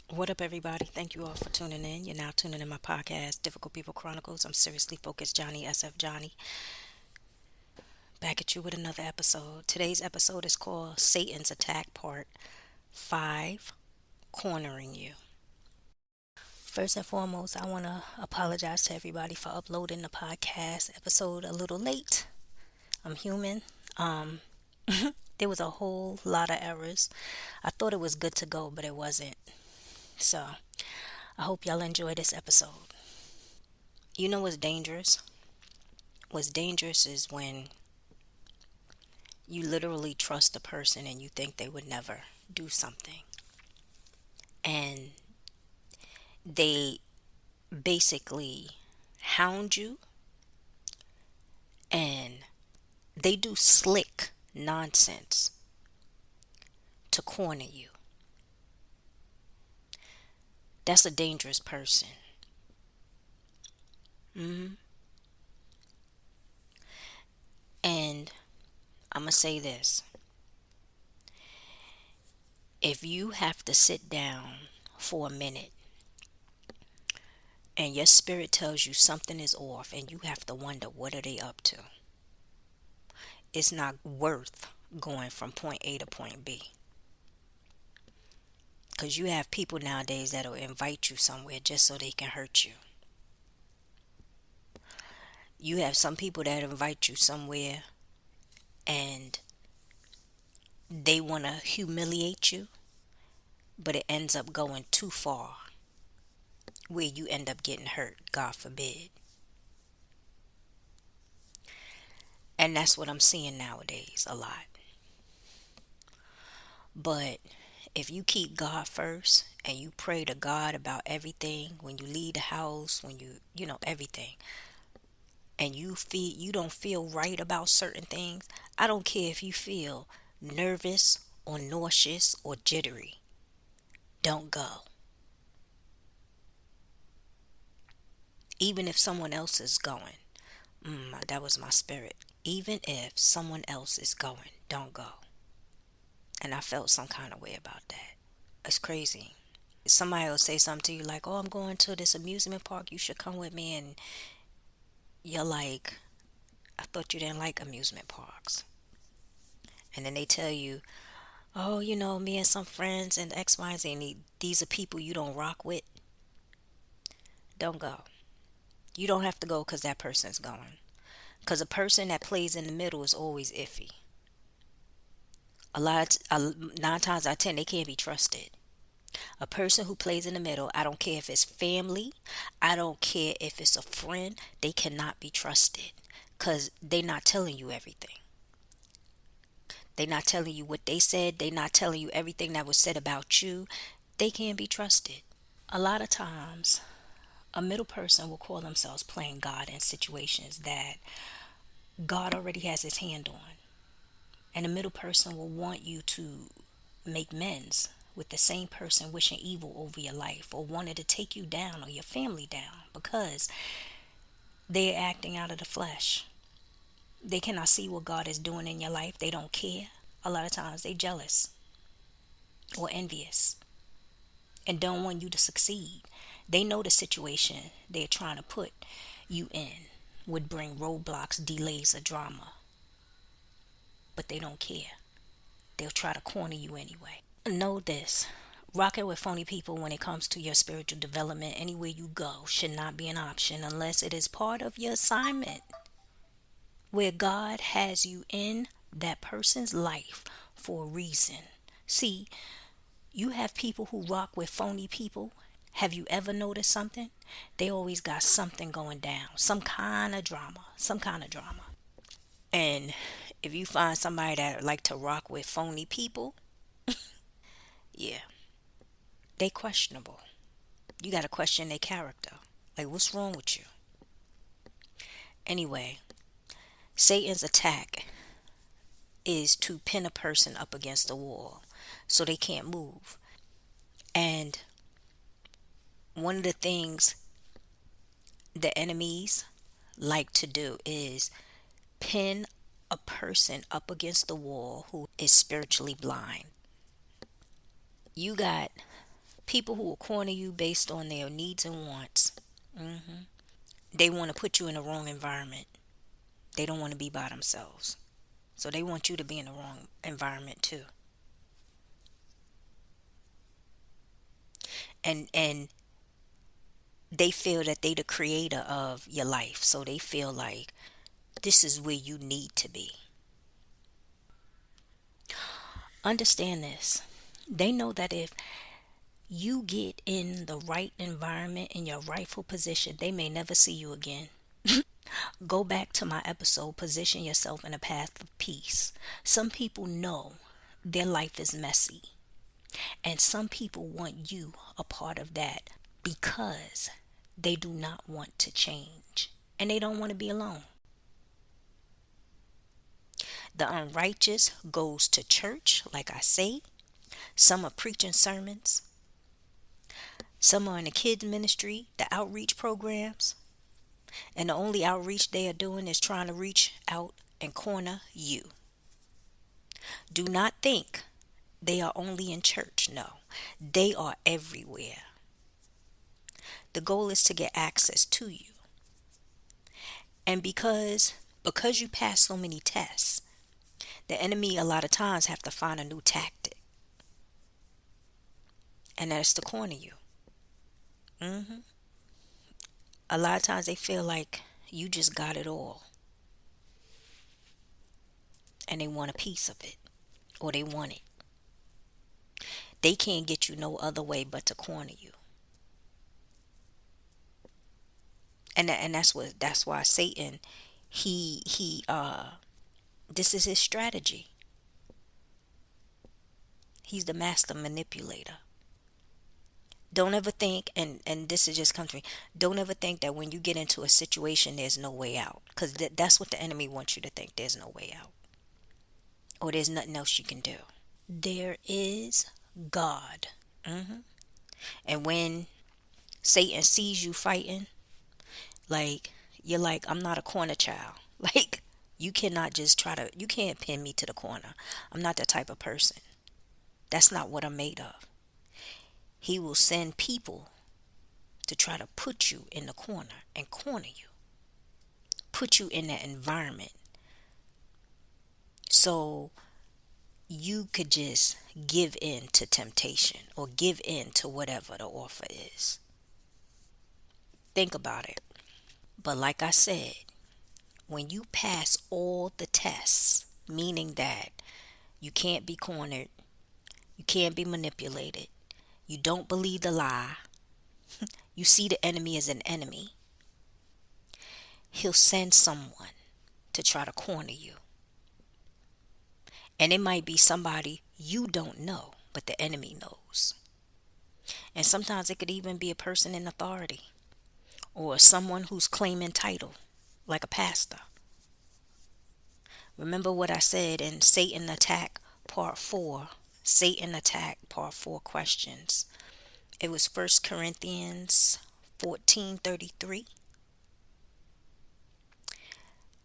What up, everybody? Thank you all for tuning in. You're now tuning in my podcast, Difficult People Chronicles. I'm seriously focused, Johnny SF Johnny, back at you with another episode. Today's episode is called Satan's Attack Part 5, Cornering You. First and foremost, I want to apologize to everybody for uploading the podcast episode a little late. I'm human. Um, there was a whole lot of errors. I thought it was good to go, but it wasn't. So, I hope y'all enjoy this episode. You know what's dangerous? What's dangerous is when you literally trust a person and you think they would never do something. And they basically hound you and they do slick nonsense to corner you. That's a dangerous person. hmm And I'm going to say this. If you have to sit down for a minute and your spirit tells you something is off and you have to wonder what are they up to, it's not worth going from point A to point B. Because you have people nowadays that'll invite you somewhere just so they can hurt you. You have some people that invite you somewhere and they want to humiliate you, but it ends up going too far where you end up getting hurt, God forbid. And that's what I'm seeing nowadays a lot. But if you keep God first and you pray to God about everything, when you leave the house, when everything, and you don't feel right about certain things, I don't care if you feel nervous or nauseous or jittery. Don't go. Even if someone else is going. That was my spirit. Even if someone else is going, don't go. And I felt some kind of way about that. It's crazy. Somebody will say something to you like, "Oh, I'm going to this amusement park. You should come with me." And you're like, "I thought you didn't like amusement parks." And then they tell you, "Oh, me and some friends and X, Y, and Z, and these are people you don't rock with." Don't go. You don't have to go because that person's going. Because a person that plays in the middle is always iffy. Nine times out of ten, they can't be trusted. A person who plays in the middle, I don't care if it's family, I don't care if it's a friend, they cannot be trusted because they're not telling you everything. They're not telling you what they said, they're not telling you everything that was said about you. They can't be trusted. A lot of times, a middle person will call themselves playing God in situations that God already has his hand on. And a middle person will want you to make amends with the same person wishing evil over your life or wanted to take you down or your family down because they're acting out of the flesh. They cannot see what God is doing in your life. They don't care. A lot of times they jealous or envious and don't want you to succeed. They know the situation they're trying to put you in would bring roadblocks, delays, or drama, but they don't care. They'll try to corner you anyway. Know this. Rocking with phony people when it comes to your spiritual development anywhere you go should not be an option unless it is part of your assignment where God has you in that person's life for a reason. See, you have people who rock with phony people. Have you ever noticed something? They always got something going down, some kind of drama, some kind of drama. And if you find somebody that like to rock with phony people, yeah, they questionable. You got to question their character. Like, what's wrong with you? Anyway, Satan's attack is to pin a person up against the wall so they can't move. And one of the things the enemies like to do is pin a person up against the wall who is spiritually blind. You got People who will corner you based on their needs and wants. They want to put you in the wrong environment. They don't want to be by themselves. So they want you to be in the wrong environment too. And they feel that they the creator of your life. So they feel like this is where you need to be. Understand this. They know that if you get in the right environment in your rightful position, they may never see you again. Go back to my episode, Position Yourself in a Path of Peace. Some people know their life is messy, and some people want you a part of that because they do not want to change and they don't want to be alone. The unrighteous goes to church, like I say. Some are preaching sermons. Some are in the kids ministry, the outreach programs. And the only outreach they are doing is trying to reach out and corner you. Do not think they are only in church. No, they are everywhere. The goal is to get access to you. And because you pass so many tests, the enemy a lot of times have to find a new tactic. And that's to corner you. hmm A lot of times they feel like you just got it all. And they want a piece of it. Or they want it. They can't get you no other way but to corner you. And that's why Satan, he this is his strategy. He's the master manipulator. Don't ever think, and this is just comes to me, don't ever think that when you get into a situation there's no way out, because that's what the enemy wants you to think. There's no way out, or there's nothing else you can do. There is God. And when Satan sees you fighting, like, you're like, I'm not a corner child. Like, you cannot just you can't pin me to the corner. I'm not that type of person. That's not what I'm made of. He will send people to try to put you in the corner and corner you, put you in that environment so you could just give in to temptation or give in to whatever the offer is. Think about it. But like I said, when you pass all the tests, meaning that you can't be cornered, you can't be manipulated, you don't believe the lie, you see the enemy as an enemy, he'll send someone to try to corner you. And it might be somebody you don't know, but the enemy knows. And sometimes it could even be a person in authority or someone who's claiming title, like a pastor. Remember what I said in Satan Attack Part 4, Satan Attack Part 4 questions. It was 1 Corinthians 14:33.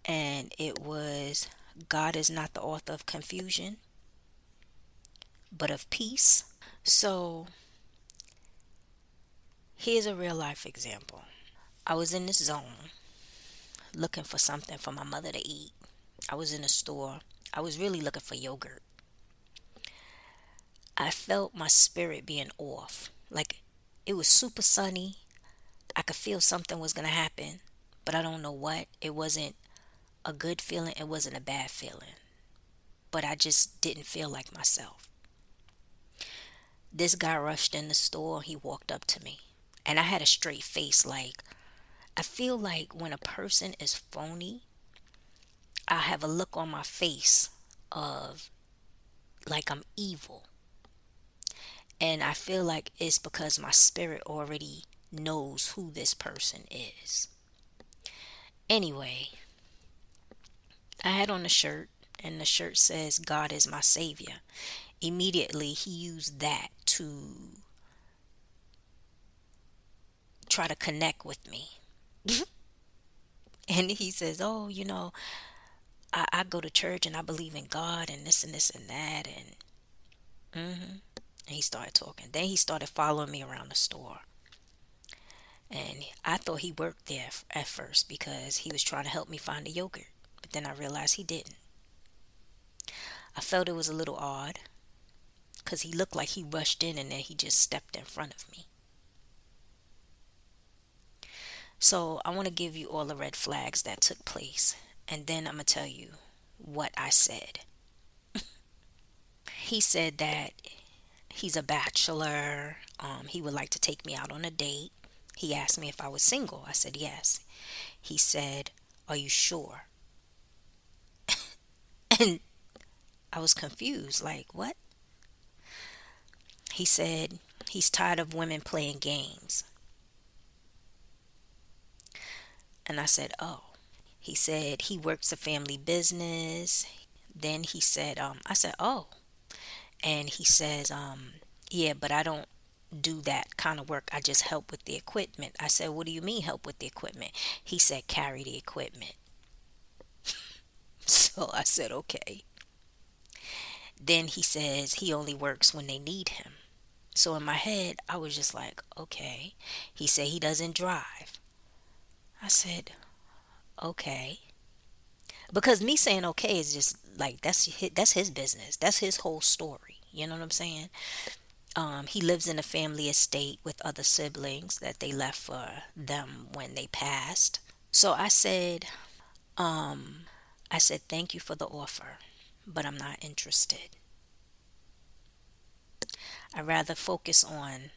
And it was, God is not the author of confusion, but of peace. So here's a real life example. I was in this zone looking for something for my mother to eat. I was in a store. I was really looking for yogurt. I felt my spirit being off. Like, it was super sunny. I could feel something was going to happen, but I don't know what. It wasn't a good feeling. It wasn't a bad feeling. But I just didn't feel like myself. This guy rushed in the store. He walked up to me. And I had a straight face. Like, I feel like when a person is phony, I have a look on my face of like I'm evil. And I feel like it's because my spirit already knows who this person is. Anyway, I had on a shirt, and the shirt says, God is my savior. Immediately, he used that to try to connect with me. And he says, oh, I go to church and I believe in God and this and this and that. And And he started talking. Then he started following me around the store. And I thought he worked there at first because he was trying to help me find the yogurt. But then I realized he didn't. I felt it was a little odd because he looked like he rushed in and then he just stepped in front of me. So I want to give you all the red flags that took place. And then I'm going to tell you what I said. He said that he's a bachelor. He would like to take me out on a date. He asked me if I was single. I said yes. He said, "Are you sure?" And I was confused, like, what? He said he's tired of women playing games. And I said, oh. He said he works a family business. Then he said, I said, oh. And he says, yeah, but I don't do that kind of work. I just help with the equipment. I said, what do you mean help with the equipment? He said, carry the equipment. So I said, okay. Then he says he only works when they need him. So in my head, I was just like, okay. He said he doesn't drive. I said, okay. Because me saying okay is just like that's his business. That's his whole story. You know what I'm saying? He lives in a family estate with other siblings that they left for them when they passed. So I said thank you for the offer, but I'm not interested. I rather focus on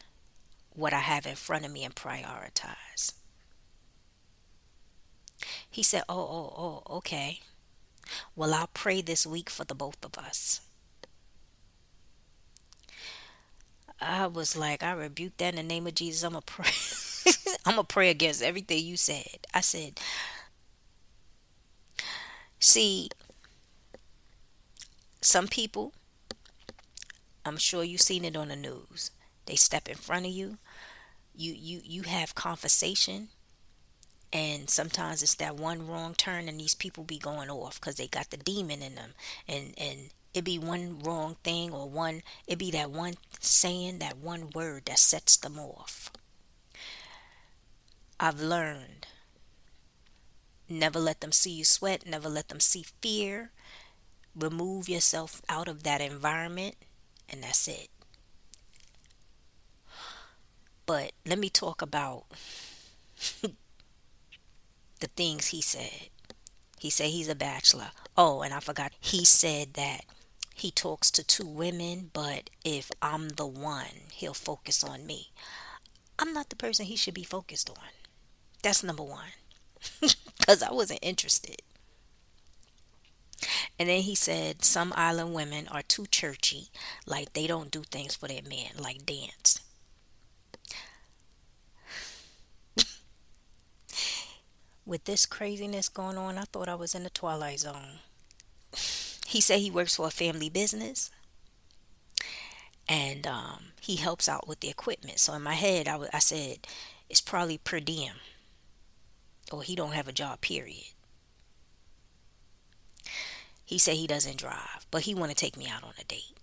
what I have in front of me and prioritize. He said, oh, okay. Well, I'll pray this week for the both of us. I was like, I rebuke that in the name of Jesus. I'm going to pray. I'm going to pray against everything you said. I said, see, some people, I'm sure you've seen it on the news. They step in front of you. You have conversation. And sometimes it's that one wrong turn and these people be going off because they got the demon in them. And it be one wrong thing or it be that one saying, that one word that sets them off. I've learned, never let them see you sweat, never let them see fear. Remove yourself out of that environment, and that's it. But let me talk about the things he said. He said he's a bachelor. Oh, and I forgot. He said that he talks to two women, but if I'm the one, he'll focus on me. I'm not the person he should be focused on. That's number one. Because I wasn't interested. And then he said some island women are too churchy, like they don't do things for their man, like dance. With this craziness going on, I thought I was in the twilight zone. He said he works for a family business and he helps out with the equipment. So in my head, I said it's probably per diem or he don't have a job, period. He said he doesn't drive, but he want to take me out on a date.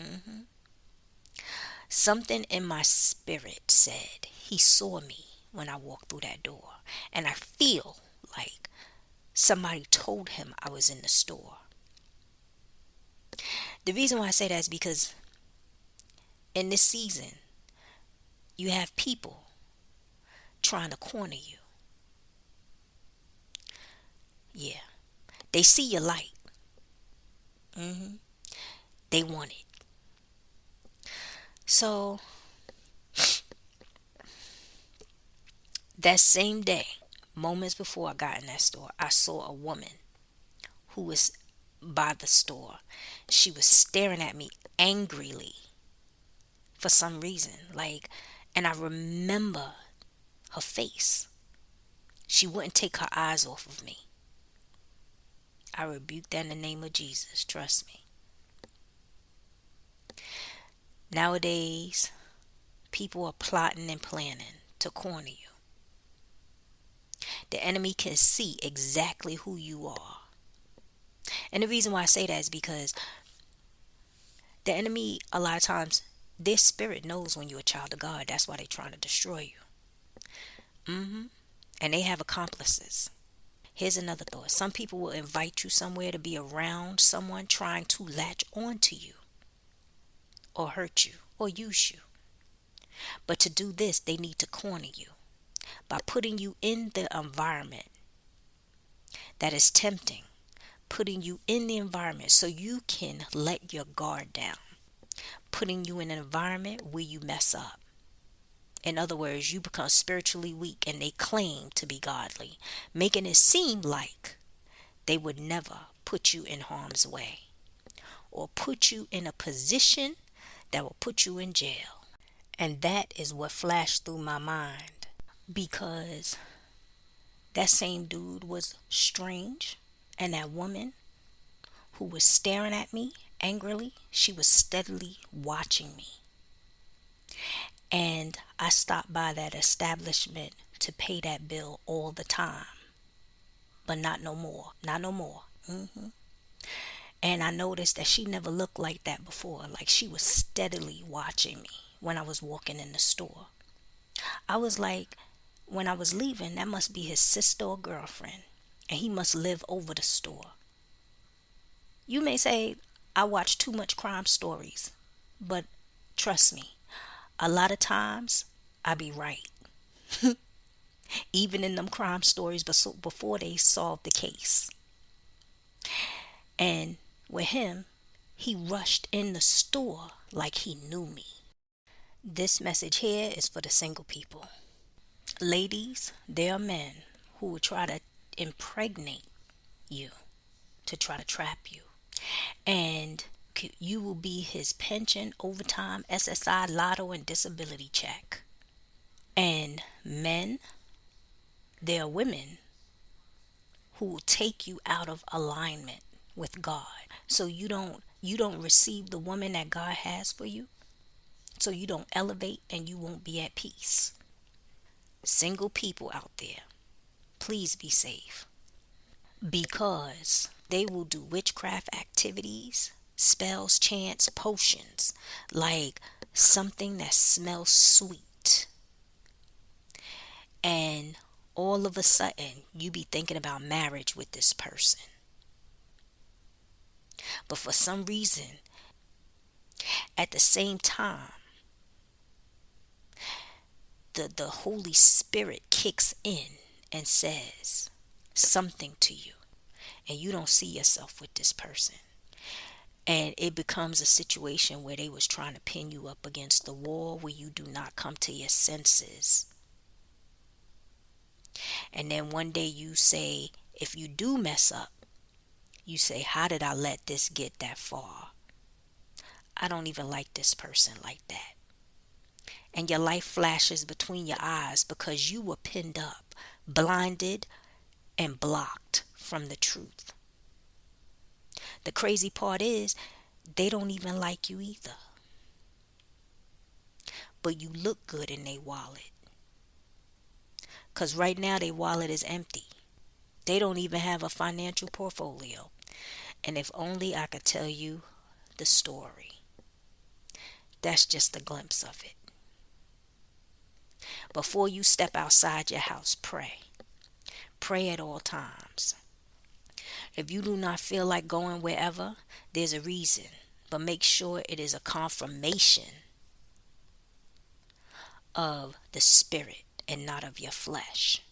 hmm Something in my spirit said he saw me when I walked through that door. And I feel like somebody told him I was in the store. The reason why I say that is because in this season, you have people trying to corner you. Yeah. They see your light. hmm They want it. So that same day, moments before I got in that store, I saw a woman who was by the store. She was staring at me angrily for some reason. Like, and I remember her face. She wouldn't take her eyes off of me. I rebuke that in the name of Jesus. Trust me. Nowadays, people are plotting and planning to corner you. The enemy can see exactly who you are. And the reason why I say that is because The enemy, a lot of times, their spirit knows when you're a child of God. That's why they're trying to destroy you. And they have accomplices. Here's another thought. Some people will invite you somewhere to be around someone trying to latch onto you or hurt you or use you. But to do this, they need to corner you by putting you in the environment that is tempting, putting you in the environment so you can let your guard down, putting you in an environment where you mess up. In other words, you become spiritually weak and they claim to be godly, making it seem like they would never put you in harm's way or put you in a position that will put you in jail. And that is what flashed through my mind, because that same dude was strange, and that woman who was staring at me angrily, she was steadily watching me. And I stopped by that establishment to pay that bill all the time, but not no more, not no more. And I noticed that she never looked like that before, like she was steadily watching me when I was walking in the store. I was like, when I was leaving, that must be his sister or girlfriend, and he must live over the store. You may say I watch too much crime stories, but trust me, a lot of times I be right. Even in them crime stories, but so before they solve the case. And with him, he rushed in the store like he knew me. This message here is for the single people. Ladies, there are men who will try to impregnate you, to try to trap you. And you will be his pension, overtime, SSI, lotto, and disability check. And men, there are women who will take you out of alignment with God. So you don't receive the woman that God has for you. So you don't elevate and you won't be at peace. Single people out there, please be safe, because they will do witchcraft activities, spells, chants, potions, like something that smells sweet. And all of a sudden, you be thinking about marriage with this person. But for some reason, at the same time, the Holy Spirit kicks in and says something to you, and you don't see yourself with this person. And it becomes a situation where they was trying to pin you up against the wall, where you do not come to your senses. And then one day you say, if you do mess up, you say, how did I let this get that far? I don't even like this person like that. And your life flashes between your eyes because you were pinned up, blinded, and blocked from the truth. The crazy part is, they don't even like you either. But you look good in their wallet. Because right now their wallet is empty. They don't even have a financial portfolio. And if only I could tell you the story. That's just a glimpse of it. Before you step outside your house, pray. Pray at all times. If you do not feel like going wherever, there's a reason. But make sure it is a confirmation of the spirit and not of your flesh.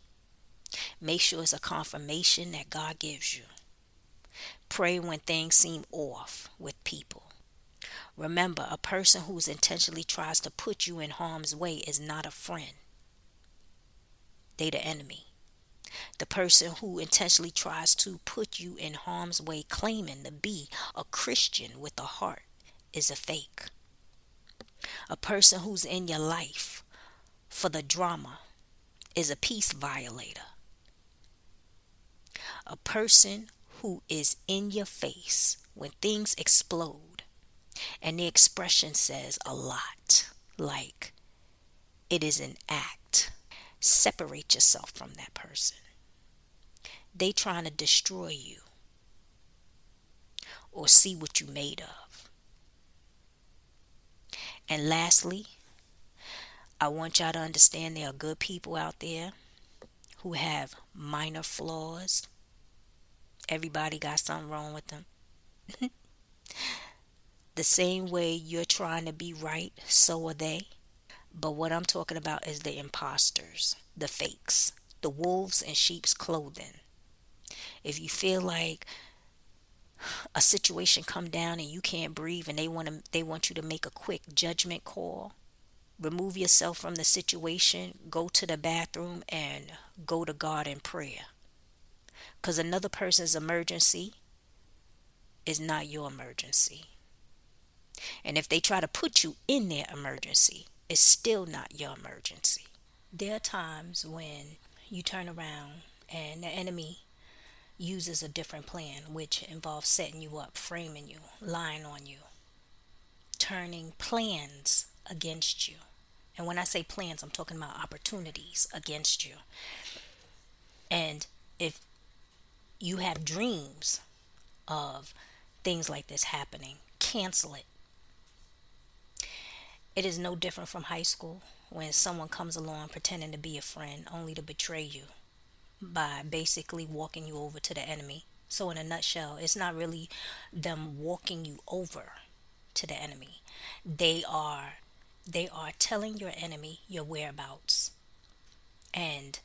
Make sure it's a confirmation that God gives you. Pray when things seem off with people. Remember, a person who's intentionally tries to put you in harm's way is not a friend. They the enemy. The person who intentionally tries to put you in harm's way, claiming to be a Christian with a heart, is a fake. A person who's in your life for the drama is a peace violator. A person who is in your face when things explode and the expression says a lot, like it is an act. Separate yourself from that person. They trying to destroy you or see what you made of. And lastly, I want y'all to understand there are good people out there who have minor flaws. Everybody got something wrong with them. The same way you're trying to be right, so are they. But what I'm talking about is the imposters, the fakes, the wolves in sheep's clothing. If you feel like a situation come down and you can't breathe and they want you to make a quick judgment call, remove yourself from the situation, go to the bathroom and go to God in prayer. Cuz another person's emergency is not your emergency. And if they try to put you in their emergency, it's still not your emergency. There are times when you turn around and the enemy uses a different plan, which involves setting you up, framing you, lying on you, turning plans against you. And when I say plans, I'm talking about opportunities against you. And if you have dreams of things like this happening, cancel it. It is no different from high school when someone comes along pretending to be a friend only to betray you by basically walking you over to the enemy. So, in a nutshell, it's not really them walking you over to the enemy. They are telling your enemy your whereabouts and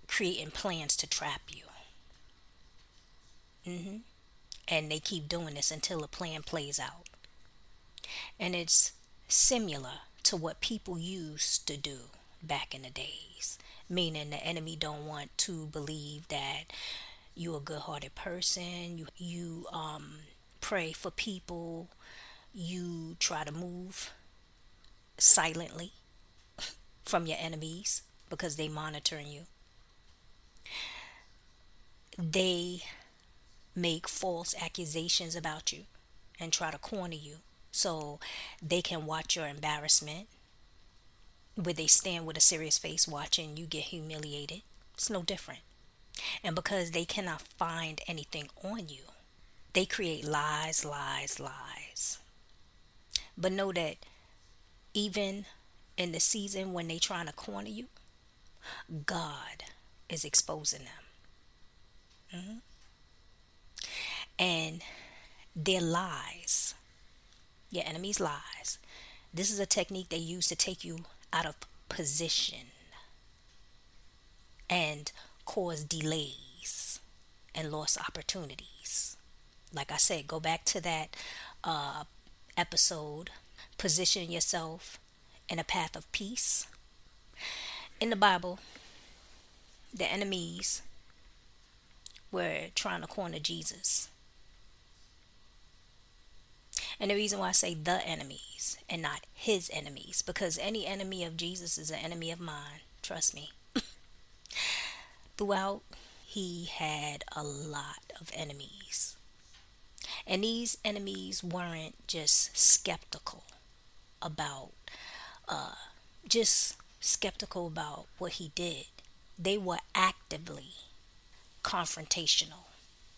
creating plans to trap you. And they keep doing this until the plan plays out. And it's similar to what people used to do back in the days, meaning the enemy don't want to believe that you're a good-hearted person. You pray for people. You try to move silently from your enemies because they monitoring you. They make false accusations about you and try to corner you so they can watch your embarrassment, where they stand with a serious face watching you get humiliated. It's no different. And because they cannot find anything on you, they create lies, lies, lies. But know that even in the season when they trying to corner you, God is exposing them. And their lies, your enemy's lies, this is a technique they use to take you out of position and cause delays and lost opportunities. Like I said, go back to that episode, position yourself in a path of peace. In the Bible, the enemies were trying to corner Jesus. And the reason why I say the enemies and not his enemies, because any enemy of Jesus is an enemy of mine. Trust me. Throughout, he had a lot of enemies. And these enemies weren't just skeptical about just skeptical about what he did. They were actively confrontational,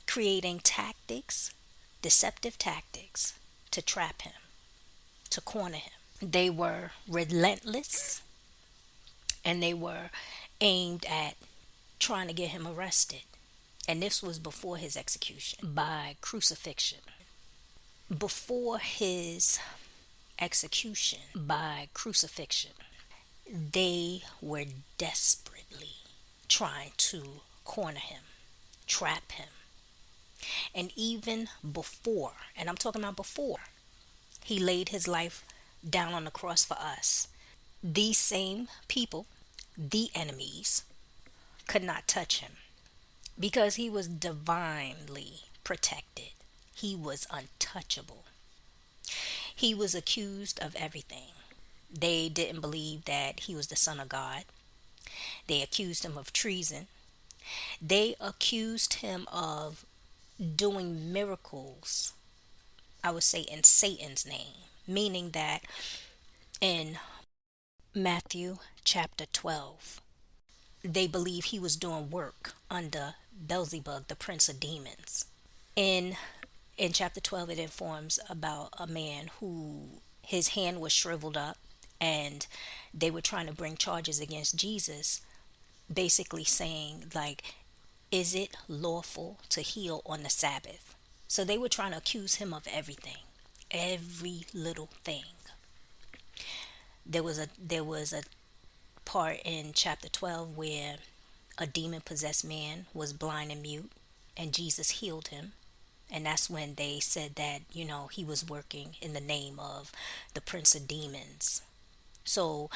creating tactics, deceptive tactics to trap him, to corner him. They were relentless and they were aimed at trying to get him arrested. And this was before his execution by crucifixion. Before his execution by crucifixion, they were desperately trying to corner him, trap him. And even before, and I'm talking about before, he laid his life down on the cross for us, these same people, the enemies, could not touch him because he was divinely protected. He was untouchable. He was accused of everything. They didn't believe that he was the Son of God. They accused him of treason. They accused him of doing miracles, I would say, in Satan's name, meaning that in Matthew chapter 12, they believe he was doing work under Beelzebub, the prince of demons. In chapter 12, it informs about a man who His hand was shriveled up, and they were trying to bring charges against Jesus, basically saying, like, is it lawful to heal on the Sabbath? So they were trying to accuse him of everything, every little thing. There was a part in chapter 12 where a demon possessed man was blind and mute, and Jesus healed him. And that's when they said that, he was working in the name of the prince of demons. So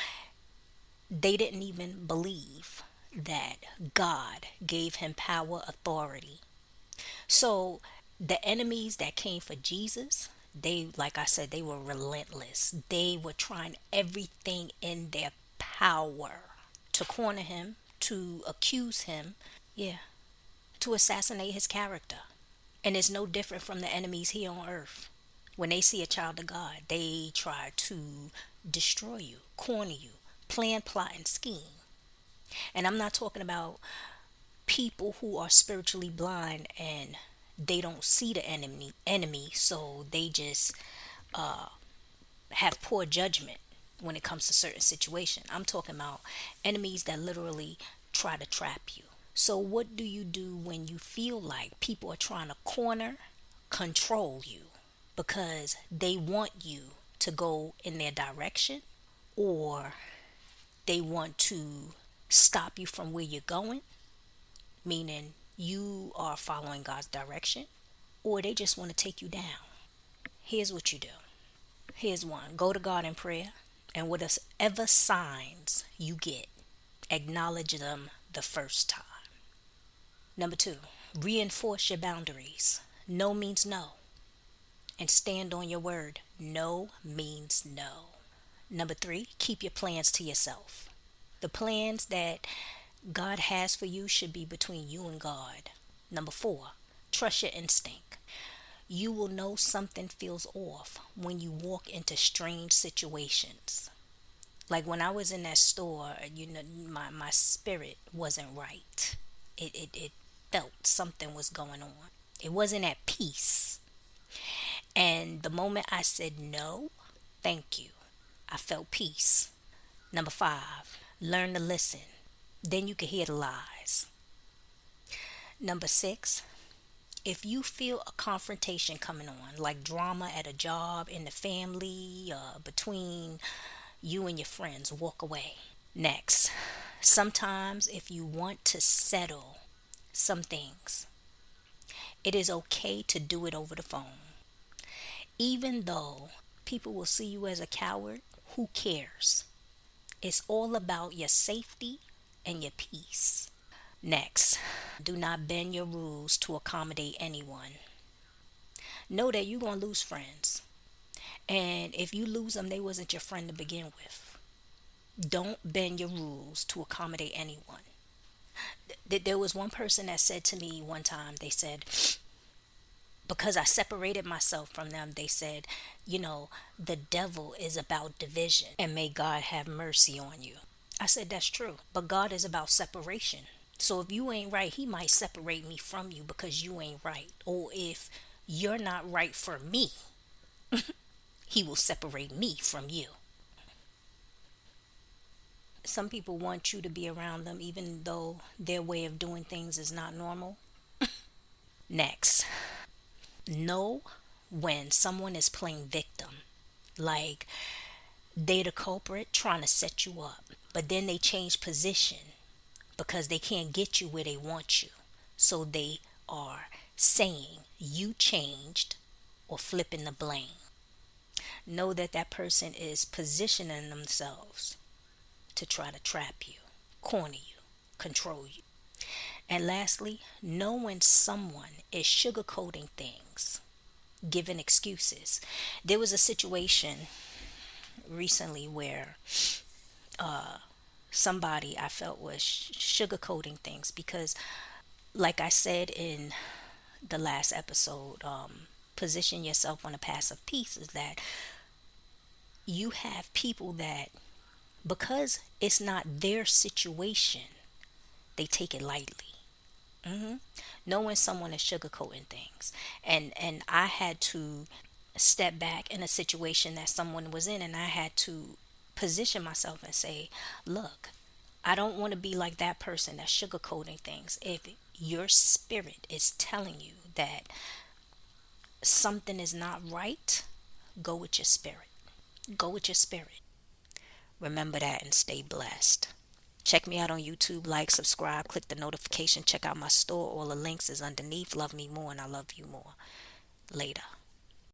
they didn't even believe that God gave him power, authority. So the enemies that came for Jesus, they, like I said, they were relentless. They were trying everything in their power to corner him, to accuse him, yeah, to assassinate his character. And it's no different from the enemies here on earth. When they see a child of God, they try to destroy you, corner you, plan, plot, and scheme. And I'm not talking about people who are spiritually blind and they don't see the enemy, so they just have poor judgment when it comes to certain situation. I'm talking about enemies that literally try to trap you. So what do you do when you feel like people are trying to corner, control you because they want you to go in their direction, or they want to stop you from where you're going, meaning you are following God's direction, or they just want to take you down? Here's what you do. Here's one. Go to God in prayer, and whatever signs you get, acknowledge them the first time. Number two, reinforce your boundaries. No means no, and stand on your word. No means no. Number three, keep your plans to yourself. The plans that God has for you should be between you and God. Number four, trust your instinct. You will know something feels off when you walk into strange situations. Like when I was in that store, my spirit wasn't right. It felt something was going on. It wasn't at peace. And the moment I said no, thank you, I felt peace. Number five, learn to listen. Then you can hear the lies. Number six, if you feel a confrontation coming on, like drama at a job, in the family, between you and your friends, walk away. Next, sometimes if you want to settle some things, it is okay to do it over the phone. Even though people will see you as a coward, who cares? It's all about your safety and your peace. Next, do not bend your rules to accommodate anyone. Know that you're going to lose friends. And if you lose them, they wasn't your friend to begin with. Don't bend your rules to accommodate anyone. There was one person that said to me one time, they said, because I separated myself from them, they said, the devil is about division and may God have mercy on you. I said, that's true. But God is about separation. So if you ain't right, he might separate me from you because you ain't right. Or if you're not right for me, he will separate me from you. Some people want you to be around them even though their way of doing things is not normal. Next, know when someone is playing victim. Like they the culprit trying to set you up, but then they change position because they can't get you where they want you. So they are saying you changed or flipping the blame. Know that that person is positioning themselves to try to trap you, corner you, control you. And lastly, know when someone is sugarcoating things, giving excuses. There was a situation recently where somebody I felt was sugarcoating things because, like I said in the last episode, position yourself on a path of peace, is that you have people that, because it's not their situation, they take it lightly. Knowing someone is sugarcoating things, and I had to step back in a situation that someone was in, and I had to position myself and say, look, I don't want to be like that person that's sugarcoating things. If your spirit is telling you that something is not right, go with your spirit. Go with your spirit. Remember that and stay blessed. Check me out on YouTube, like, subscribe, click the notification, check out my store. All the links is underneath. Love me more and I love you more. Later.